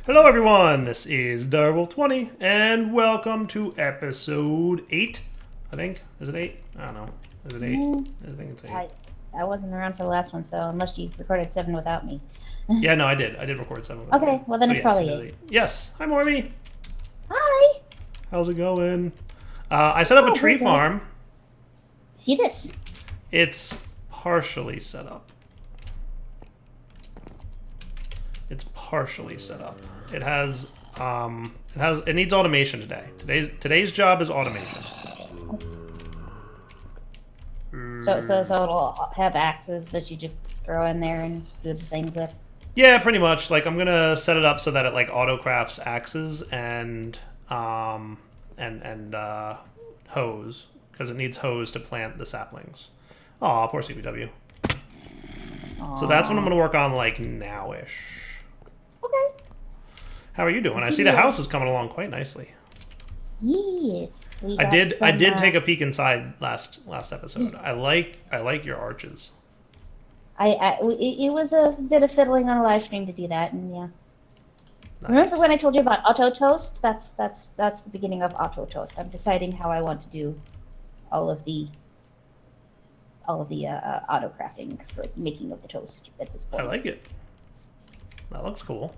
Hello everyone, this is Direwolf20, and welcome to episode 8, I think. Is it 8? I don't know. Is it 8? I think it's 8. I wasn't around for the last one, so unless you recorded 7 without me. Yeah, no, I did. I did record 7 without Okay, you. well then So it's yes, probably it is 8. Yes, hi Morby. Hi! How's it going? I set up a tree good. farm. See this? It's partially set up. It needs automation today. Today's job is automation. So it'll have axes that you just throw in there and do the things with. Yeah, pretty much. Like I'm gonna set it up so that it like auto crafts axes and hose, because it needs hose to plant the saplings. Aw, poor CBW. Aww. So that's what I'm gonna work on like now-ish. Okay. How are you doing? I see the house is coming along quite nicely. Yes. I did take a peek inside last episode. Yes. I like your arches. It was a bit of fiddling on a live stream to do that, and yeah. Nice. Remember when I told you about auto toast? That's the beginning of auto toast. I'm deciding how I want to do all of the auto crafting for making of the toast at this point. I like it. That looks cool.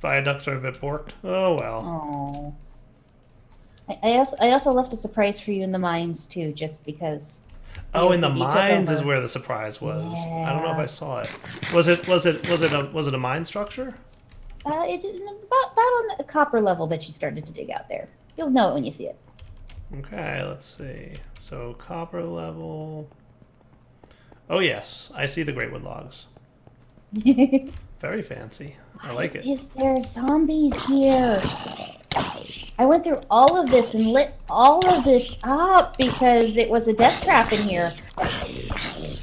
Viaducts are a bit borked. Oh well. Oh. I also left a surprise for you in the mines too, just because. Oh, in the mines is where the surprise was. Yeah. I don't know if I saw it. Was it a mine structure? It's about on the copper level that you started to dig out there. You'll know it when you see it. Okay, let's see. So copper level. Oh yes, I see the greatwood logs. Very fancy. I like it. Is there zombies here? I went through all of this and lit all of this up because it was a death trap in here.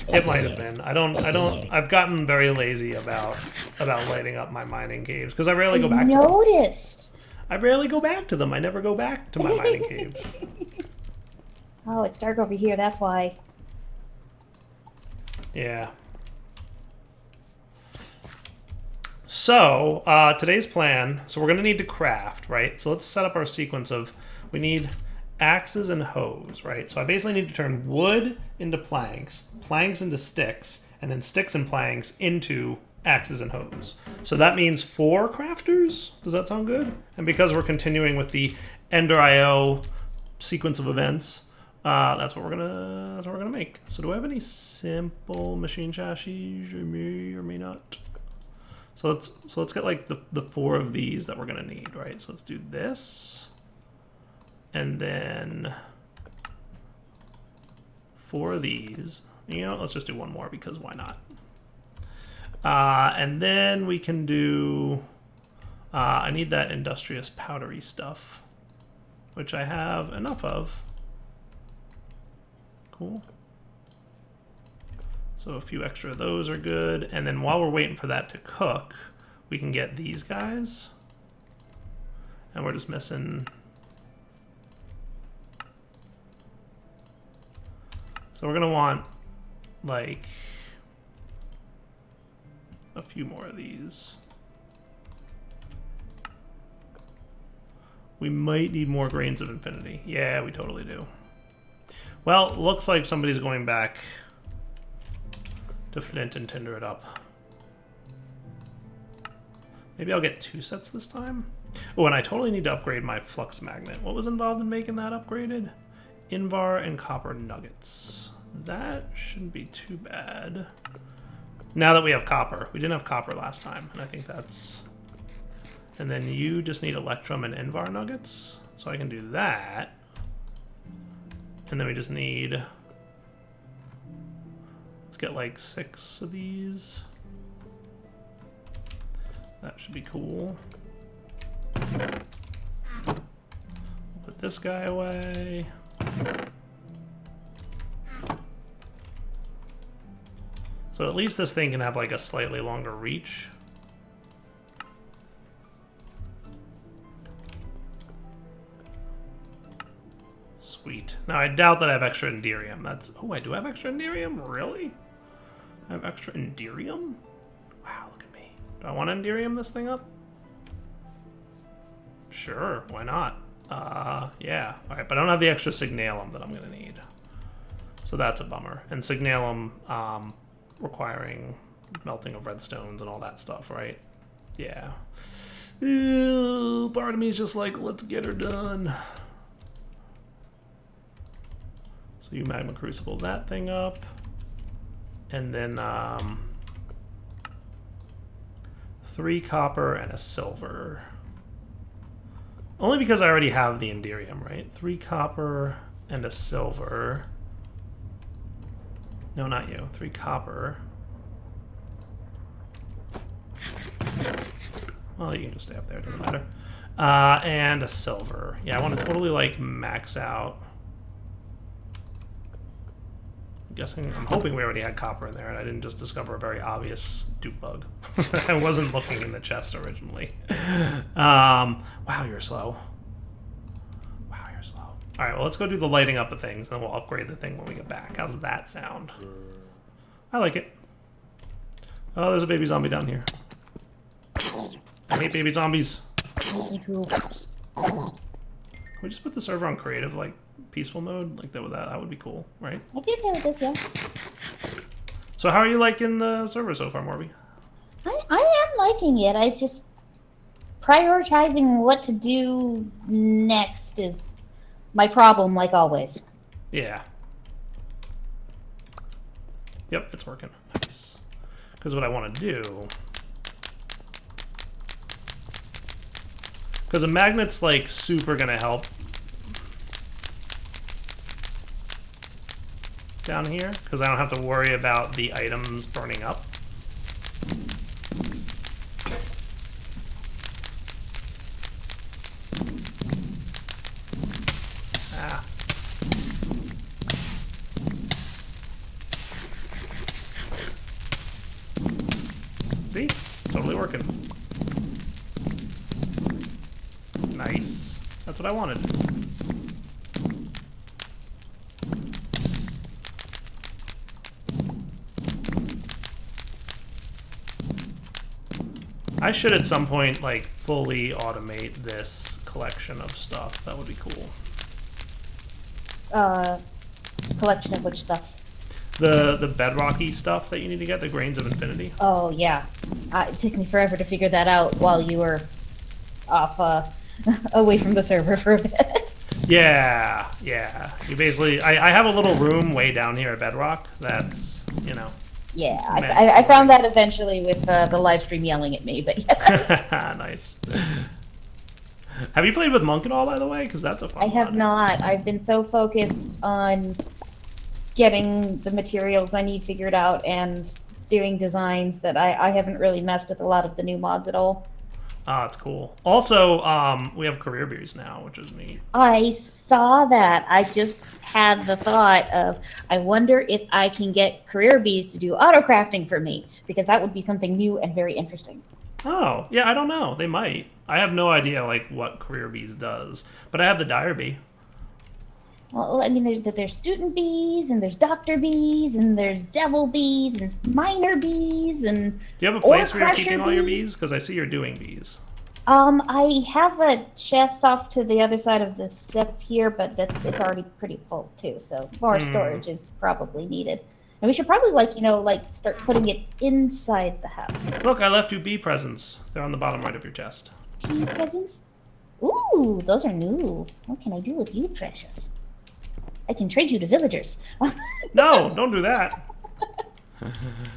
It might have been. I've gotten very lazy about lighting up my mining caves because I rarely go back to them. Noticed. I rarely go back to them. I never go back to my mining caves. Oh, it's dark over here, that's why. Yeah. So, today's plan, so we're going to need to craft, right? So let's set up our sequence of, we need axes and hoes, right? So I basically need to turn wood into planks, planks into sticks, and then sticks and planks into axes and hoes. So that means 4 crafters. Does that sound good? And because we're continuing with the Ender IO sequence of events, that's what we're gonna make. So do I have any simple machine chassis? I may or may not. So let's get like the 4 of these that we're gonna need, right? So let's do this, and then 4 of these. You know, let's just do 1 more because why not? And then we can do. I need that industrious powdery stuff, which I have enough of. Cool. So a few extra of those are good. And then while we're waiting for that to cook, we can get these guys. And we're just missing. So we're gonna want like a few more of these. We might need more grains of infinity. Yeah, we totally do. Well, looks like somebody's going back to flint and tinder it up. Maybe I'll get 2 sets this time. Oh, and I totally need to upgrade my flux magnet. What was involved in making that upgraded? Invar and copper nuggets. That shouldn't be too bad. Now that we have copper. We didn't have copper last time, and I think that's... And then you just need electrum and invar nuggets. So I can do that. And then we just need... Let's get like 6 of these. That should be cool. Put this guy away. So at least this thing can have like a slightly longer reach. Sweet. Now I doubt that I have extra Enderium. That's... Oh, I do have extra Enderium? Really? I have extra Enderium? Wow, look at me. Do I want to Enderium this thing up? Sure, why not? Yeah. Alright, but I don't have the extra Signalum that I'm going to need. So that's a bummer. And Signalum requiring melting of redstones and all that stuff, right? Yeah. Ew, part of me is just like, let's get her done. So you Magma Crucible that thing up. And then 3 copper and a silver. Only because I already have the Enderium, right? 3 copper and a silver. No, not you. 3 copper. Well, you can just stay up there. It doesn't matter. And a silver. Yeah, I want to totally, like, max out. I'm hoping we already had copper in there, and I didn't just discover a very obvious dupe bug. I wasn't looking in the chest originally. Wow, you're slow. Wow, you're slow. All right, well, let's go do the lighting up of things, and then we'll upgrade the thing when we get back. How's that sound? I like it. Oh, there's a baby zombie down here. I hate baby zombies. Me too. Can we just put the server on creative, like, peaceful mode? Like, that would be cool, right? I'd be okay with this, yeah. So how are you liking the server so far, Morby? I am liking it. I was just prioritizing what to do next is my problem, like always. Yeah. Yep, it's working. Nice. Because what I want to do... Because a magnet's, like, super going to help down here. Because I don't have to worry about the items burning up. Ah. See? Totally working. Nice. That's what I wanted. I should at some point, like, fully automate this collection of stuff. That would be cool. Collection of which stuff? The bedrocky stuff that you need to get, the Grains of Infinity. Oh, yeah. It took me forever to figure that out while you were off, away from the server for a bit. Yeah, yeah. You basically... I have a little room way down here at Bedrock that's, you know... Yeah, I found that eventually with the live stream yelling at me, but yeah. Nice. Have you played with Monk at all, by the way? Because that's a fun I have mod. not. I've been so focused on getting the materials I need figured out and doing designs that I haven't really messed with a lot of the new mods at all. Ah, it's cool. Also, we have career beers now, which is neat. I saw that. I just had the thought of, I wonder if I can get career bees to do auto crafting for me, because that would be something new and very interesting. Oh, yeah, I don't know. They might. I have no idea, like, what career bees does. But I have the dire bee. Well, I mean, there's student bees, and there's doctor bees, and there's devil bees, and minor bees, and Do you have a place where you're crusher keeping all your bees? Because I see you're doing bees. I have a chest off to the other side of the step here, but it's already pretty full too, so more storage is probably needed. And we should probably, start putting it inside the house. Look, I left you bee presents. They're on the bottom right of your chest. Bee presents? Ooh, those are new. What can I do with you, precious? I can trade you to villagers. No, don't do that.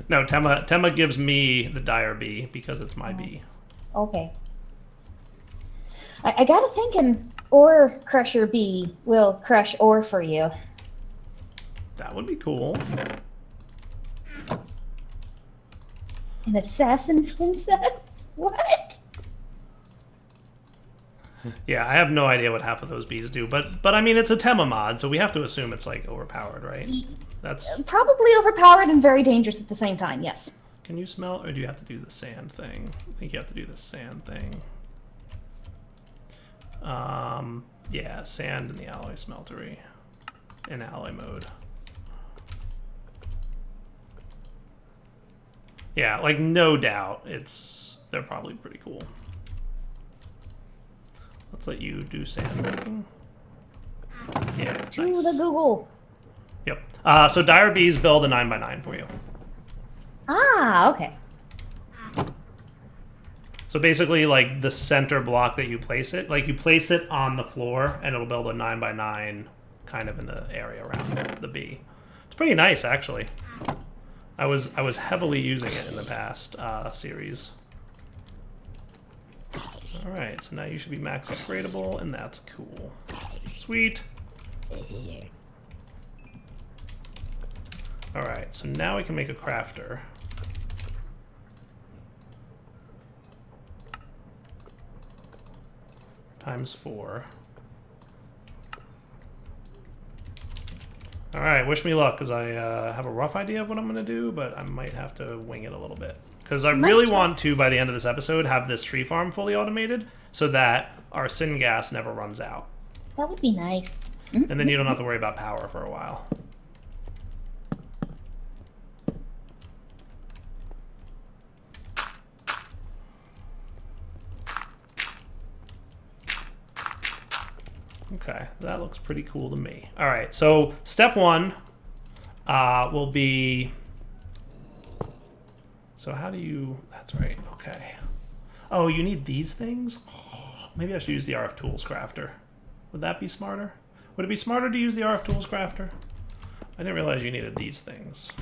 No, Tema gives me the dire bee because it's my bee. Okay. I gotta think an ore crusher bee will crush ore for you. That would be cool. An assassin princess? What? Yeah, I have no idea what half of those bees do, but I mean, it's a Tema mod, so we have to assume it's, like, overpowered, right? That's... Probably overpowered and very dangerous at the same time, yes. Can you smell, or do you have to do the sand thing? I think you have to do the sand thing. Yeah, sand in the alloy smeltery. In alloy mode. Yeah, like, no doubt it's they're probably pretty cool. Let's let you do sand making. Yeah, To nice. the Google. Yep. So Dire Bees build a 9x9 for you. Ah, okay. So basically, like the center block that you place it, like you place it on the floor, and it'll build a 9x9 kind of in the area around the bee. It's pretty nice, actually. I was heavily using it in the past series. All right, so now you should be max upgradable, and that's cool. Sweet. All right, so now we can make a crafter. ×4. All right, wish me luck, because I have a rough idea of what I'm going to do, but I might have to wing it a little bit. Because I really want to, by the end of this episode, have this tree farm fully automated so that our syngas never runs out. That would be nice. And then you don't have to worry about power for a while. Okay, that looks pretty cool to me. All right, so step 1 will be... So how do you... That's right, okay. Oh, you need these things? Maybe I should use the RF Tools Crafter. Would that be smarter? Would it be smarter to use the RF Tools Crafter? I didn't realize you needed these things.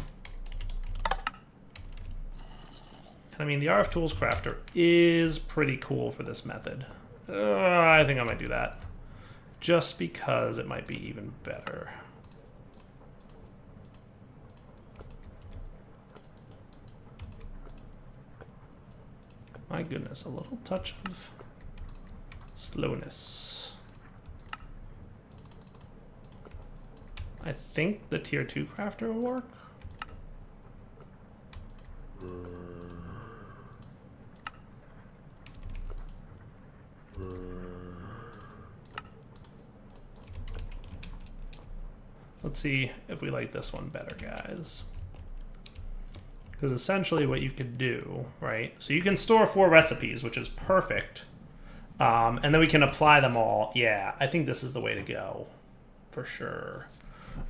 And I mean, the RF Tools Crafter is pretty cool for this method. I think I might do that. Just because it might be even better. My goodness, a little touch of slowness. I think the tier 2 crafter will work. Let's see if we like this one better, guys. Because essentially what you could do, right? So you can store 4 recipes, which is perfect. And then we can apply them all. Yeah, I think this is the way to go, for sure.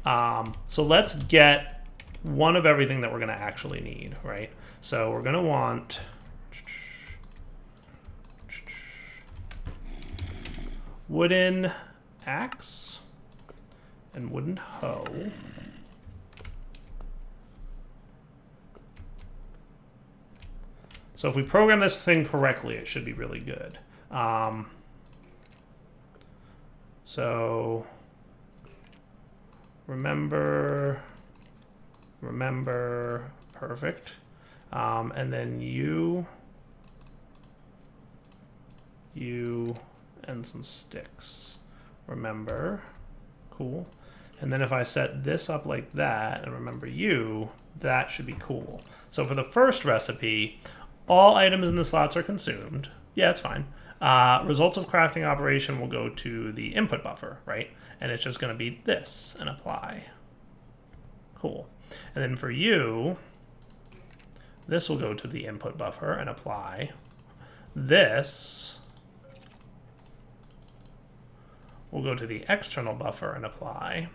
So let's get one of everything that we're going to actually need, right? So we're going to want... wooden axe and wooden hoe. So if we program this thing correctly, it should be really good. So remember, perfect. And then you, and some sticks. Remember, cool. And then if I set this up like that, and remember you, that should be cool. So for the first recipe, all items in the slots are consumed. Yeah, it's fine. Results of crafting operation will go to the input buffer, right? And it's just going to be this and apply. Cool. And then for you, this will go to the input buffer and apply. This will go to the external buffer and apply.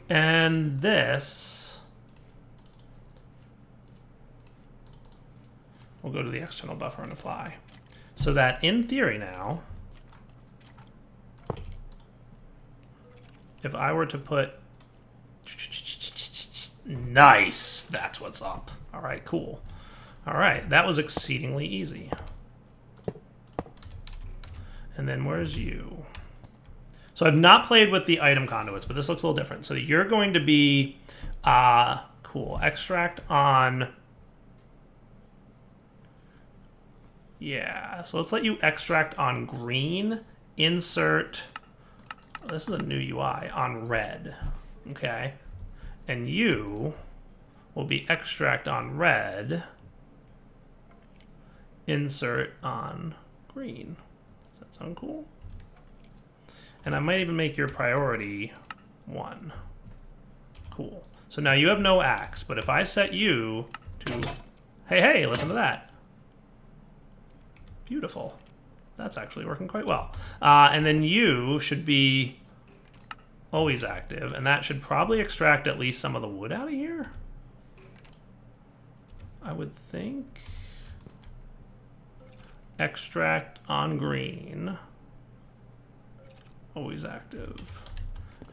And this will go to the external buffer and apply. So that in theory now, if I were to put, nice, that's what's up. All right, cool. All right, that was exceedingly easy. And then where's you? So I've not played with the item conduits, but this looks a little different. So you're going to be, cool, extract on, yeah. So let's let you extract on green, insert, this is a new UI, on red, okay? And you will be extract on red, insert on green. Does that sound cool? And I might even make your priority 1. Cool. So now you have no axe, but if I set you to, hey, listen to that. Beautiful. That's actually working quite well. And then you should be always active, and that should probably extract at least some of the wood out of here. I would think. Extract on green. Always active.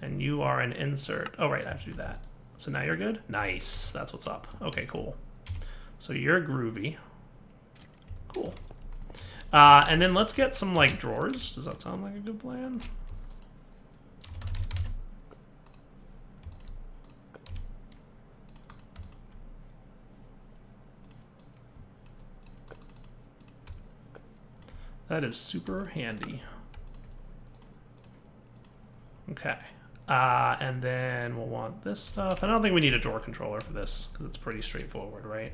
And you are an insert. Oh, right, I have to do that. So now you're good? Nice. That's what's up. Okay, cool. So you're groovy. Cool. And then let's get some, like, drawers. Does that sound like a good plan? That is super handy. Okay. And then we'll want this stuff. I don't think we need a drawer controller for this because it's pretty straightforward, right?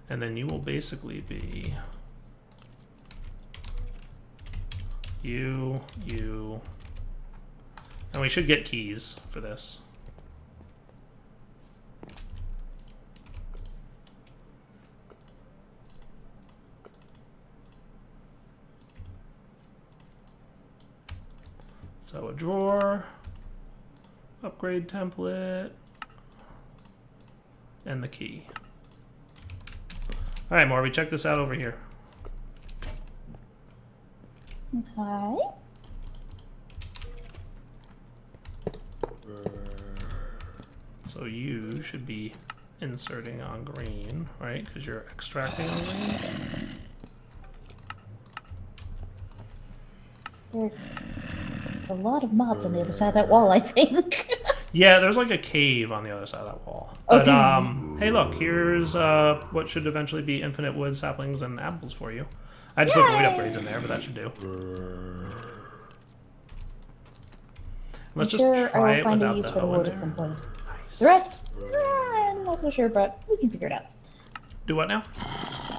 And then you will basically be you, and we should get keys for this. So a drawer, upgrade template, and the key. All right, Morby, check this out over here. Okay. So you should be inserting on green, right? Because you're extracting on green. There's a lot of mobs on the other side of that wall, I think. Yeah, there's like a cave on the other side of that wall. But Okay. hey, look, here's what should eventually be infinite wood, saplings, and apples for you. I had to put void upgrades in there, but that should do. Let's just I try will it find a without use the for the O in wood there. at some point. Nice. The rest, I'm not so sure, but we can figure it out. Do what now?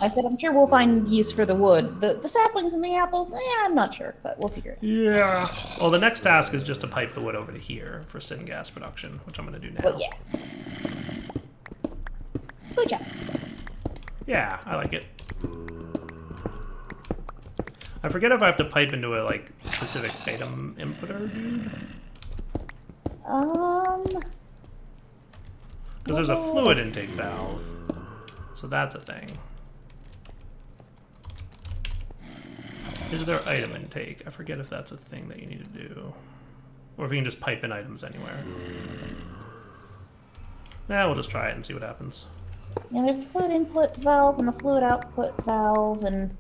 I said I'm sure we'll find use for the wood. The saplings and the apples, I'm not sure, but we'll figure it out. Yeah. Well, the next task is just to pipe the wood over to here for syngas production, which I'm going to do now. Well, yeah. Good job. Yeah, I like it. I forget if I have to pipe into a like specific item inputter, dude. Because there's a fluid intake valve, so that's a thing. Is there item intake? I forget if that's a thing that you need to do, or if you can just pipe in items anywhere. Yeah, we'll just try it and see what happens. Yeah, there's a fluid input valve and a fluid output valve, and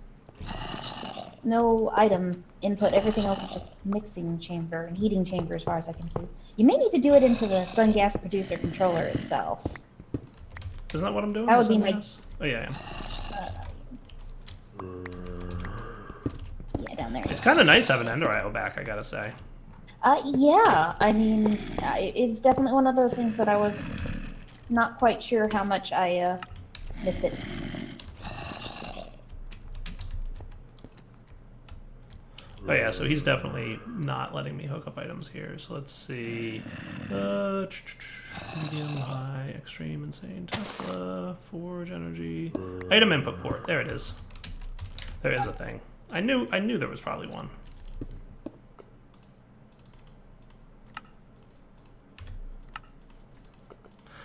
no item input. Everything else is just mixing chamber and heating chamber as far as I can see. You may need to do it into the sun gas producer controller itself. Isn't that what I'm doing? That would be my... Oh, yeah, I am. Yeah, down there. It's kind of nice having Ender IO back, I gotta say. Yeah, I mean, it's definitely one of those things that I was not quite sure how much I missed it. Oh yeah, so he's definitely not letting me hook up items here. So let's see. Medium, high, extreme, insane, Tesla, Forge, energy. Item input port. There it is. There is a thing. I knew there was probably one.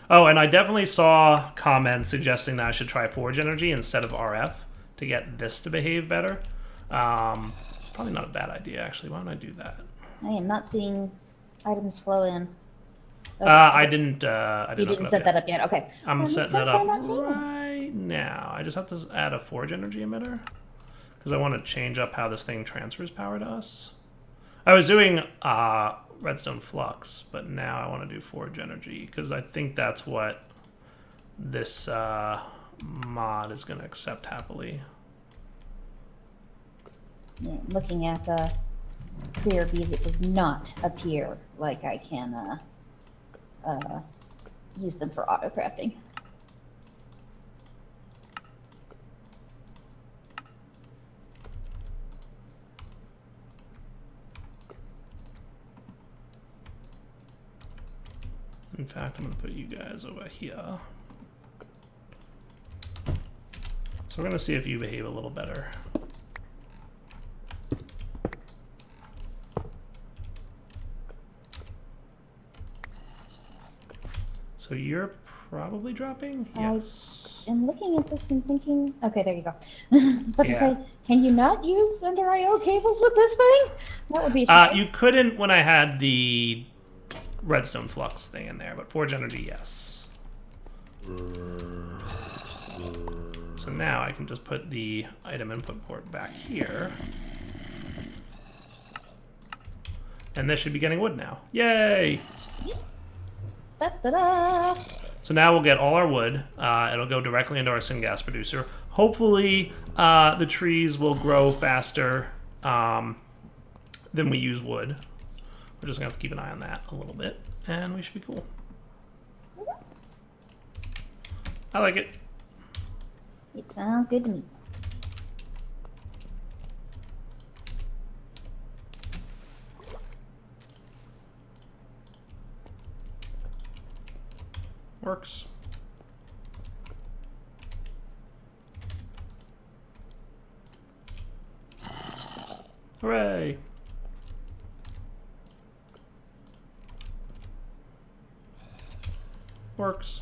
Oh, and I definitely saw comments suggesting that I should try Forge energy instead of RF to get this to behave better. Probably not a bad idea, actually. Why don't I do that? I am not seeing items flow in. Okay. I didn't You didn't set that up yet. Okay. I'm setting it up right now. I just have to add a Forge energy emitter because I want to change up how this thing transfers power to us. I was doing redstone flux, but now I want to do Forge energy because I think that's what this mod is going to accept happily. Yeah, looking at clear bees, it does not appear like I can use them for auto crafting. In fact, I'm going to put you guys over here. So we're going to see if you behave a little better. So you're probably dropping? Yes. I'm looking at this and thinking, okay, there you go. But to Yeah. say, can you not use under IO cables with this thing? That would be You couldn't when I had the redstone flux thing in there, but Forge Energy, yes. So now I can just put the item input port back here. And this should be getting wood now. Yay! Da-da-da. So now we'll get all our wood. It'll go directly into our syngas producer. Hopefully the trees will grow faster than we use wood. We're just going to have to keep an eye on that a little bit, and we should be cool. I like it. It sounds good to me. Works. Hooray! Works.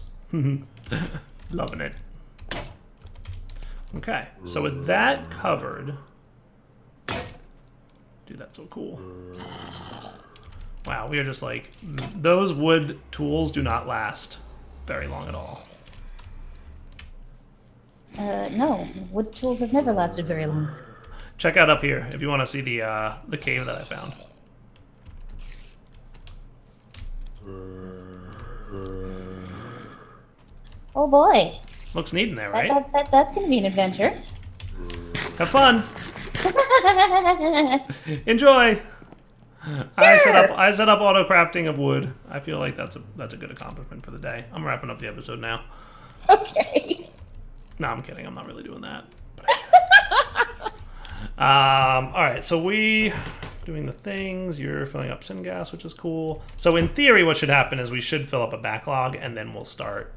Loving it. Okay, so with that covered, dude, that's so cool. Wow, we are just like, those wood tools do not last very long at all. No, wood tools have never lasted very long. Check out up here if you want to see the cave that I found. Oh boy. Looks neat in there, right? That's gonna be an adventure. Have fun. Enjoy. Sure. I set up auto crafting of wood. I feel like that's a good accomplishment for the day. I'm wrapping up the episode now. Okay. No, I'm kidding. I'm not really doing that. All right, so we doing the things. You're filling up syngas, which is cool. So in theory, what should happen is we should fill up a backlog, and then we'll start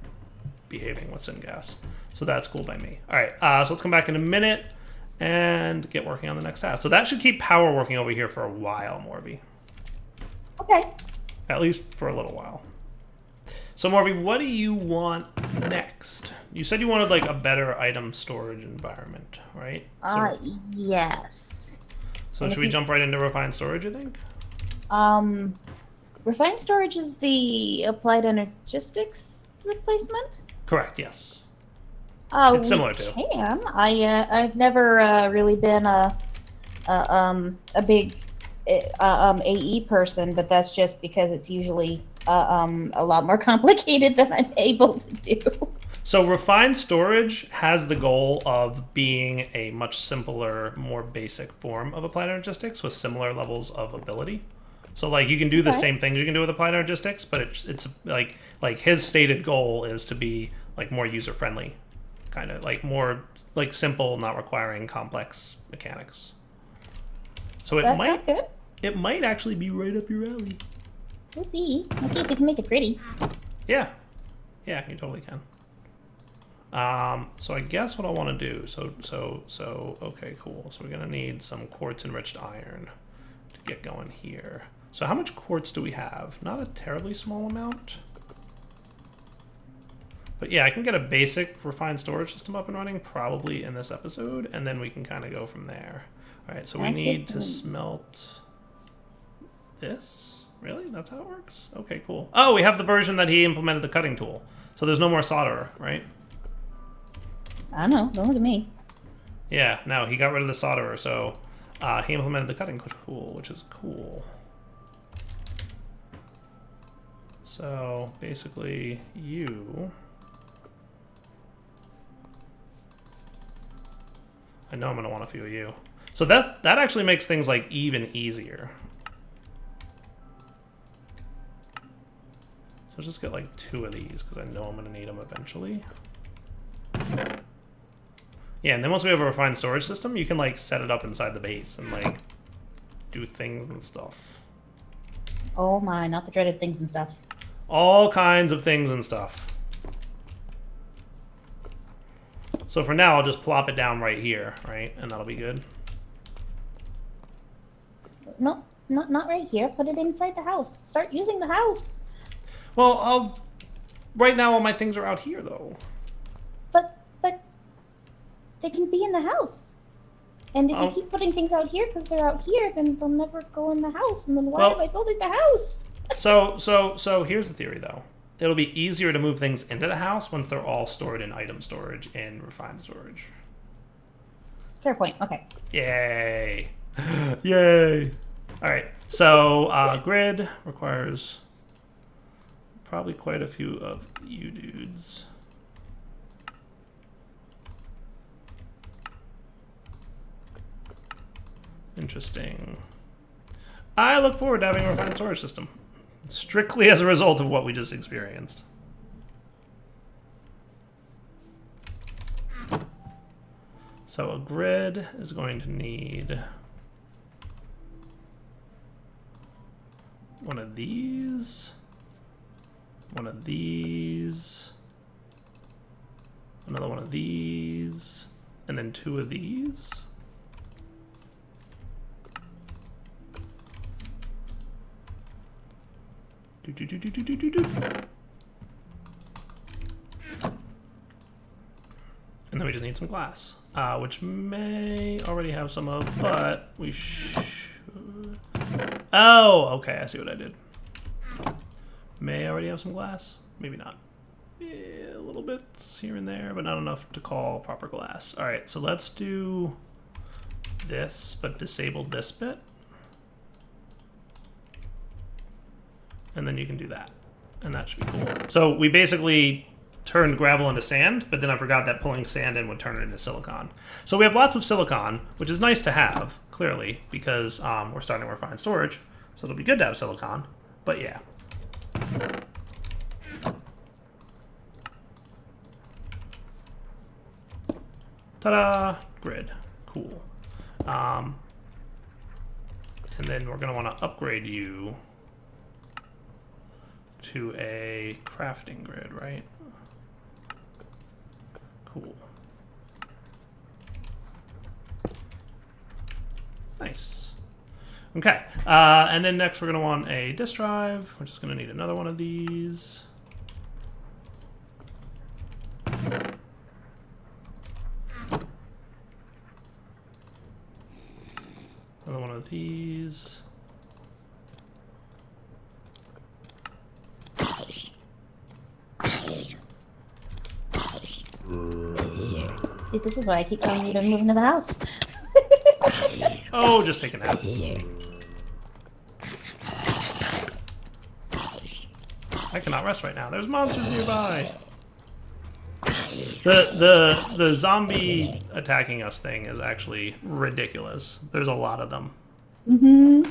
behaving with syngas. So that's cool by me. All right, so let's come back in a minute and get working on the next task. So that should keep power working over here for a while, Morby. Okay. At least for a little while. So Morby, what do you want next? You said you wanted like a better item storage environment, right? Yes. So should we jump right into refined storage, you think? Refined storage is the applied energistics replacement? Correct, yes. It's similar to. I've never really been a big AE person, but that's just because it's usually a lot more complicated than I'm able to do. So refined storage has the goal of being a much simpler, more basic form of applied energistics with similar levels of ability. So like you can do the same things you can do with applied energistics, but it's like his stated goal is to be like more user friendly, kind of like more like simple, not requiring complex mechanics. So Sounds good. It might actually be right up your alley. We'll see. Let's see if we can make it pretty. Yeah, you totally can. So I guess what I want to do. So okay, cool. So we're gonna need some quartz enriched iron to get going here. So how much quartz do we have? Not a terribly small amount. But yeah, I can get a basic refined storage system up and running probably in this episode, and then we can kind of go from there. All right, so we need to smelt this. Really? That's how it works? Okay, cool. Oh, we have the version that he implemented the cutting tool. So there's no more solderer, right? I don't know. Don't look at me. Yeah, no, he got rid of the solderer, so he implemented the cutting tool, which is cool. So basically, I know I'm going to want a few of you. So that actually makes things like even easier. So let's just get like 2 of these because I know I'm going to need them eventually. Yeah, and then once we have a refined storage system, you can like set it up inside the base and like do things and stuff. Oh my, not the dreaded things and stuff. All kinds of things and stuff. So for now, I'll just plop it down right here, right? And that'll be good. No, not right here. Put it inside the house. Start using the house. Well, right now all my things are out here, though. But they can be in the house. And if you keep putting things out here because they're out here, then they'll never go in the house. And then why am I building the house? So here's the theory, though. It'll be easier to move things into the house once they're all stored in item storage and refined storage. Fair point. Okay. Yay. Yay. All right. So grid requires probably quite a few of you dudes. Interesting. I look forward to having a refined storage system. Strictly as a result of what we just experienced. So a grid is going to need one of these, one of these, another one of these, and then two of these. And then we just need some glass, which may already have some of, but we should. Oh, okay, I see what I did. May already have some glass, maybe not. Yeah, a little bit here and there, but not enough to call proper glass. All right, so let's do this, but disable this bit. And then you can do that, and that should be cool. So we basically turned gravel into sand, but then I forgot that pulling sand in would turn it into silicon. So we have lots of silicon, which is nice to have, clearly, because we're starting to refine storage, so it'll be good to have silicon, but yeah. Ta-da! Grid. Cool. And then we're going to want to upgrade you to a crafting grid, right? Cool. Nice. Okay, and then next we're going to want a disk drive. We're just going to need another one of these. Another one of these. See, this is why I keep telling you to move into the house. Oh, just take a nap. I cannot rest right now. There's monsters nearby. The zombie attacking us thing is actually ridiculous. There's a lot of them. Mm-hmm.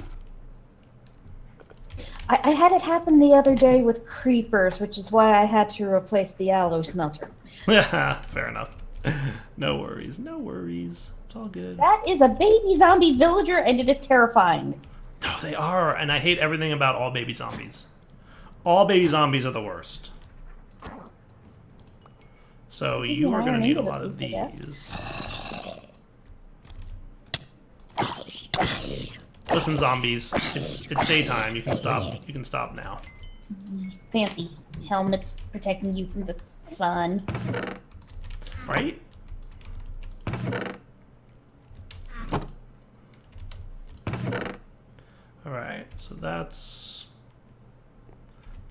I had it happen the other day with creepers, which is why I had to replace the aloe smelter. Yeah, fair enough. No worries, no worries. It's all good. That is a baby zombie villager, and it is terrifying. No, they are, and I hate everything about all baby zombies. All baby zombies are the worst. So you are going to need a lot of these. Listen, zombies, it's daytime. You can stop. You can stop now. Fancy helmets protecting you from the sun. Right? All right, so that's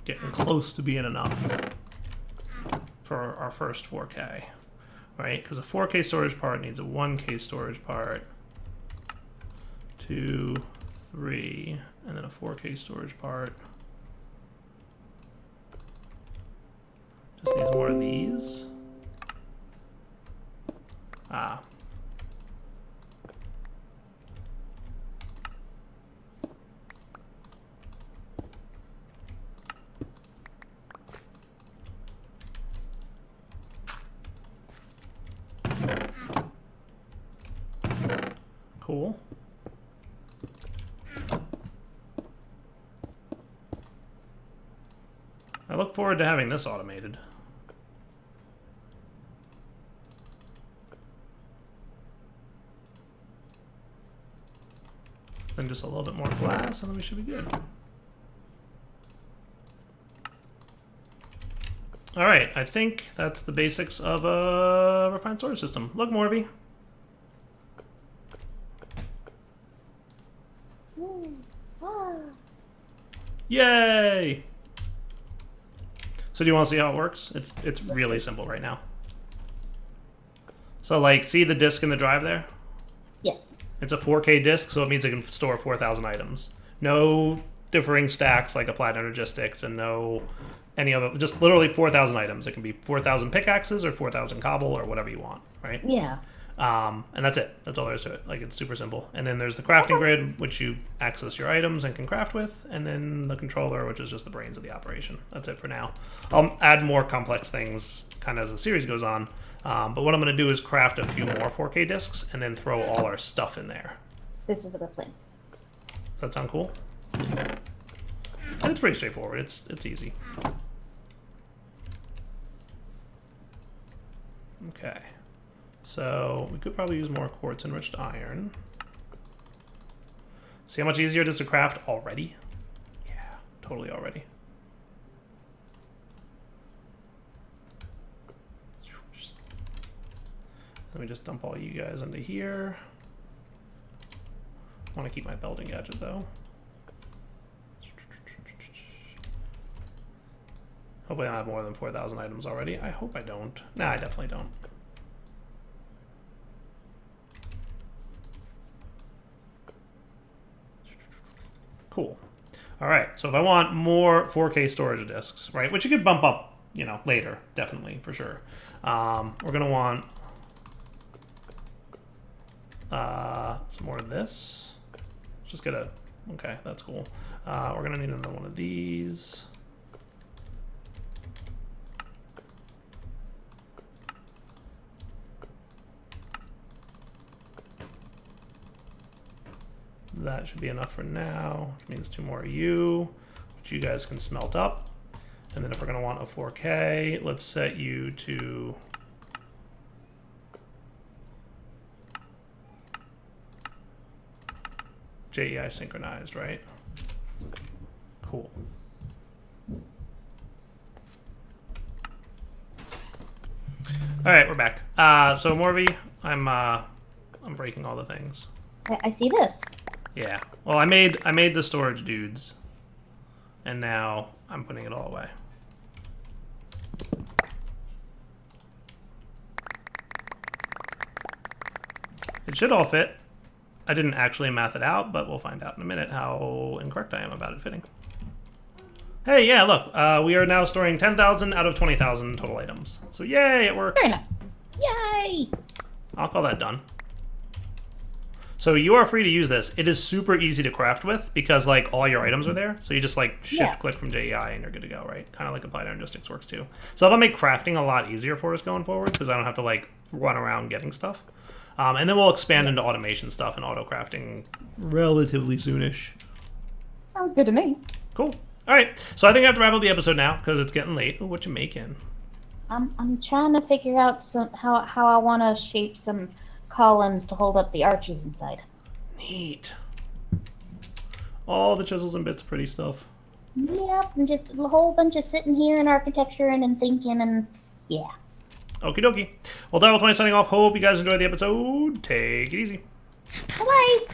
getting close to being enough for our first 4K, right? Because a 4K storage part needs a 1K storage part, 2, 3, and then a 4K storage part. Just needs more of these. Ah. Cool. I look forward to having this automated. Then just a little bit more glass, and then we should be good. All right, I think that's the basics of a refined storage system. Look, Morby. Yay! So do you want to see how it works? It's really simple right now. So like, see the disk in the drive there? Yes. It's a 4K disk, so it means it can store 4,000 items. No differing stacks like applied energistics, and no any other, just literally 4,000 items. It can be 4,000 pickaxes or 4,000 cobble or whatever you want, right? Yeah. And that's it. That's all there is to it. Like, it's super simple. And then there's the crafting grid, which you access your items and can craft with, and then the controller, which is just the brains of the operation. That's it for now. I'll add more complex things kind of as the series goes on. But what I'm going to do is craft a few more 4K discs and then throw all our stuff in there. This is a good plan. Does that sound cool? And it's pretty straightforward. It's easy. Okay. So we could probably use more quartz enriched iron. See how much easier it is to craft already? Yeah, totally already. Let me just dump all you guys into here. I want to keep my belting gadget though. Hopefully I have more than 4,000 items already. I hope I don't. Nah, I definitely don't. Cool. All right, so if I want more 4K storage disks, right, which you could bump up, you know, later, definitely, for sure. We're gonna want some more of this. Let's just get a, okay, that's cool. We're gonna need another one of these. That should be enough for now, which means 2 more of you, which you guys can smelt up. And then if we're going to want a 4K, let's set you to JEI synchronized, right? Cool. All right, we're back. So Morby, I'm breaking all the things. I see this. Yeah. Well, I made the storage dudes, and now I'm putting it all away. It should all fit. I didn't actually math it out, but we'll find out in a minute how incorrect I am about it fitting. Hey, yeah, look, we are now storing 10,000 out of 20,000 total items. So yay, it works. Fair enough. Yay! I'll call that done. So you are free to use this. It is super easy to craft with because like all your items are there. So you just like shift click from JEI and you're good to go, right? Kind of like applied energistics works too. So that'll make crafting a lot easier for us going forward because I don't have to like run around getting stuff. And then we'll expand into automation stuff and auto crafting relatively soonish. Sounds good to me. Cool. All right. So I think I have to wrap up the episode now because it's getting late. Ooh, what you making? I'm trying to figure out how I want to shape some columns to hold up the arches inside. Neat. All the chisels and bits of pretty stuff. Yep, and just a whole bunch of sitting here in architecture and thinking and yeah. Okie dokie. Well, Devil20 signing off. Hope you guys enjoyed the episode. Take it easy. Bye-bye.